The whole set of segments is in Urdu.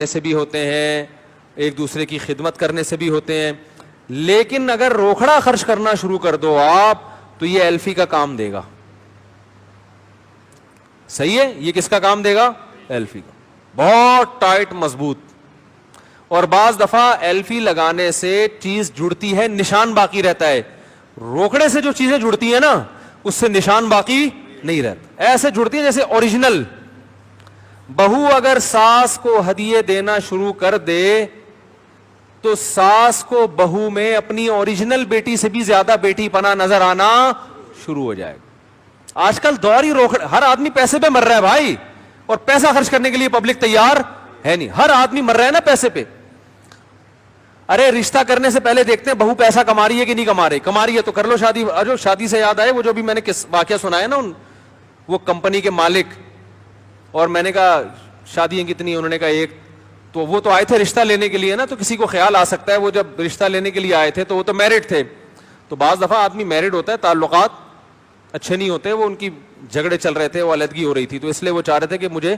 سے بھی ہوتے ہیں, ایک دوسرے کی خدمت کرنے سے بھی ہوتے ہیں, لیکن اگر روکھڑا خرچ کرنا شروع کر دو آپ تو یہ ایلفی کا کام دے گا. صحیح ہے, یہ کس کا کام دے گا؟ ایلفی کا. بہت ٹائٹ مضبوط. اور بعض دفعہ ایلفی لگانے سے چیز جڑتی ہے, نشان باقی رہتا ہے. روکڑے سے جو چیزیں جڑتی ہیں نا اس سے نشان باقی نہیں رہتا, ایسے جڑتی ہیں جیسے اوریجنل. بہو اگر ساس کو ہدیے دینا شروع کر دے تو ساس کو بہو میں اپنی اوریجنل بیٹی سے بھی زیادہ بیٹی پنا نظر آنا شروع ہو جائے گا. آج کل دور ہی روکڑے, ہر آدمی پیسے پہ مر رہا ہے بھائی, اور پیسہ خرچ کرنے کے لیے پبلک تیار ہے نہیں. ہر آدمی مر رہا ہے نا پیسے پہ. ارے رشتہ کرنے سے پہلے دیکھتے ہیں بہو پیسہ کما رہی ہے کہ نہیں کما رہی, کما رہی ہے تو کر لو شادی. جو شادی سے یاد آئے, وہ جو بھی میں نے واقعہ سنایا نا, وہ کمپنی کے مالک, اور میں نے کہا شادیاں کتنی, انہوں نے کہا ایک. تو وہ تو آئے تھے رشتہ لینے کے لیے نا, تو کسی کو خیال آ سکتا ہے وہ جب رشتہ لینے کے لیے آئے تھے تو وہ تو میرڈ تھے. تو بعض دفعہ آدمی میرڈ ہوتا ہے, تعلقات اچھے نہیں ہوتے, وہ ان کی جھگڑے چل رہے تھے, وہ علیحدگی ہو رہی تھی, تو اس لیے وہ چاہ رہے تھے کہ مجھے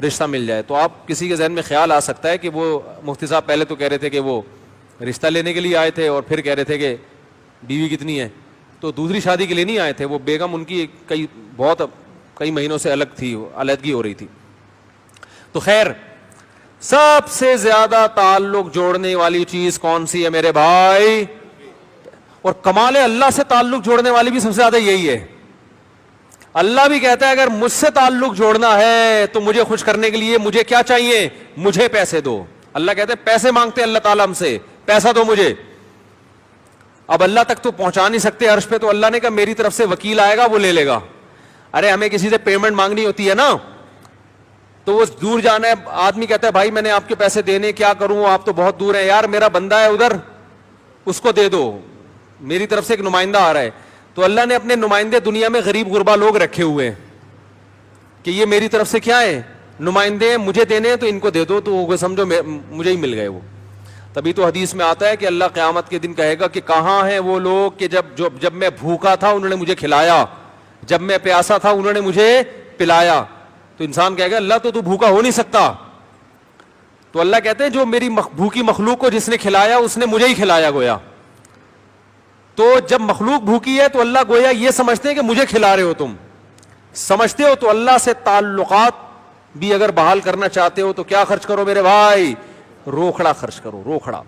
رشتہ مل جائے. تو آپ کسی کے ذہن میں خیال آ سکتا ہے کہ وہ مفتی صاحب پہلے تو کہہ رہے تھے کہ وہ رشتہ لینے کے لیے آئے تھے, اور پھر کہہ رہے تھے کہ بیوی کتنی ہے, تو دوسری شادی کے لیے نہیں آئے تھے. وہ بیگم ان کی کئی مہینوں سے الگ تھی, علیحدگی ہو رہی تھی. تو خیر, سب سے زیادہ تعلق جوڑنے والی چیز کون سی ہے میرے بھائی؟ اور کمال اللہ سے تعلق جوڑنے والی بھی سب سے زیادہ یہی ہے. اللہ بھی کہتا ہے اگر مجھ سے تعلق جوڑنا ہے تو مجھے خوش کرنے کے لیے مجھے کیا چاہیے؟ مجھے پیسے دو. اللہ کہتے ہیں پیسے مانگتے اللہ تعالیٰ ہم سے, پیسہ دو مجھے. اب اللہ تک تو پہنچا نہیں سکتے عرش پہ, تو اللہ نے کہا میری طرف سے وکیل آئے گا, وہ لے لے گا. ارے ہمیں کسی سے پیمنٹ مانگنی ہوتی ہے نا, تو وہ دور جانا ہے, آدمی کہتا ہے بھائی میں نے آپ کے پیسے دینے, کیا کروں, آپ تو بہت دور ہیں. یار میرا بندہ ہے ادھر, اس کو دے دو, میری طرف سے ایک نمائندہ آ رہا ہے. تو اللہ نے اپنے نمائندے دنیا میں غریب غربا لوگ رکھے ہوئے ہیں کہ یہ میری طرف سے کیا ہے, نمائندے ہیں, مجھے دینے ہیں, تو ان کو دے دو, تو وہ سمجھو مجھے ہی مل گئے وہ. تبھی تو حدیث میں آتا ہے کہ اللہ قیامت کے دن کہے گا کہ کہاں ہیں وہ لوگ کہ جب میں بھوکا تھا انہوں نے مجھے کھلایا, جب میں پیاسا تھا انہوں نے مجھے پلایا. تو انسان کہے گا اللہ تو بھوکا ہو نہیں سکتا. تو اللہ کہتے ہیں جو میری بھوکی مخلوق کو جس نے کھلایا اس نے مجھے ہی کھلایا گویا. تو جب مخلوق بھوکی ہے تو اللہ گویا یہ سمجھتے ہیں کہ مجھے کھلا رہے ہو, تم سمجھتے ہو. تو اللہ سے تعلقات بھی اگر بحال کرنا چاہتے ہو تو کیا خرچ کرو میرے بھائی؟ روکھڑا خرچ کرو, روکھڑا.